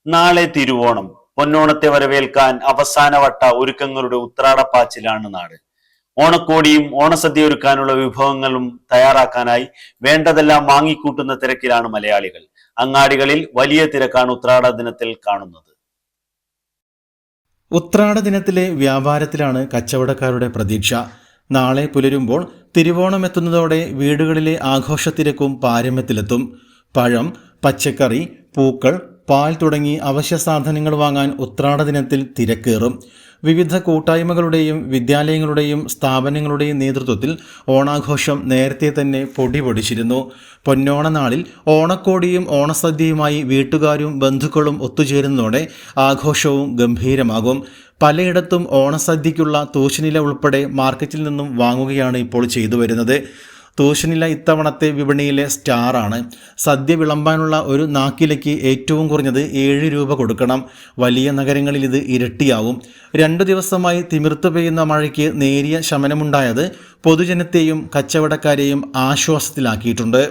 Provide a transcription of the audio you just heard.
നാളെ തിരുവോണം. പൊന്നോണത്തെ വരവേൽക്കാൻ അവസാനവട്ട ഒരുക്കങ്ങളുടെ ഉത്രാടപ്പാച്ചിലാണ് നാട്. ഓണക്കോടിയും ഓണസദ്യ ഒരുക്കാനുള്ള വിഭവങ്ങളും തയ്യാറാക്കാനായി വേണ്ടതെല്ലാം വാങ്ങിക്കൂട്ടുന്ന തിരക്കിലാണ് മലയാളികൾ. അങ്ങാടികളിൽ വലിയ തിരക്കാണ് ഉത്രാട ദിനത്തിൽ കാണുന്നത്. ഉത്രാട ദിനത്തിലെ വ്യാപാരത്തിലാണ് കച്ചവടക്കാരുടെ പ്രതീക്ഷ. നാളെ പുലരുമ്പോൾ തിരുവോണം എത്തുന്നതോടെ വീടുകളിലെ ആഘോഷത്തിരക്കും പാരമ്യത്തിലെത്തും. പഴം, പച്ചക്കറി, പൂക്കൾ, പാൽ തുടങ്ങി അവശ്യ സാധനങ്ങൾ വാങ്ങാൻ ഉത്രാട ദിനത്തിൽ തിരക്കേറും. വിവിധ കൂട്ടായ്മകളുടെയും വിദ്യാലയങ്ങളുടെയും സ്ഥാപനങ്ങളുടെയും നേതൃത്വത്തിൽ ഓണാഘോഷം നേരത്തെ തന്നെ പൊടിപൊടിച്ചിരുന്നു. പൊന്നോണ നാളിൽ ഓണക്കോടിയും ഓണസദ്യയുമായി വീട്ടുകാരും ബന്ധുക്കളും ഒത്തുചേരുന്നതോടെ ആഘോഷവും ഗംഭീരമാകും. പലയിടത്തും ഓണസദ്യയ്ക്കുള്ള തൂശനില ഉൾപ്പെടെ മാർക്കറ്റിൽ നിന്നും വാങ്ങുകയാണ് ഇപ്പോൾ ചെയ്തു വരുന്നത്. തൂശനില ഇത്തവണത്തെ വിപണിയിലെ സ്റ്റാറാണ്. സദ്യ വിളമ്പാനുള്ള ഒരു നാക്കിലയ്ക്ക് ഏറ്റവും കുറഞ്ഞത് 7 രൂപ കൊടുക്കണം. വലിയ നഗരങ്ങളിൽ ഇത് ഇരട്ടിയാവും. 2 ദിവസമായി തിമിർത്തു പെയ്യുന്ന മഴയ്ക്ക് നേരിയ ശമനമുണ്ടായത് പൊതുജനത്തെയും കച്ചവടക്കാരെയും ആശ്വാസത്തിലാക്കിയിട്ടുണ്ട്.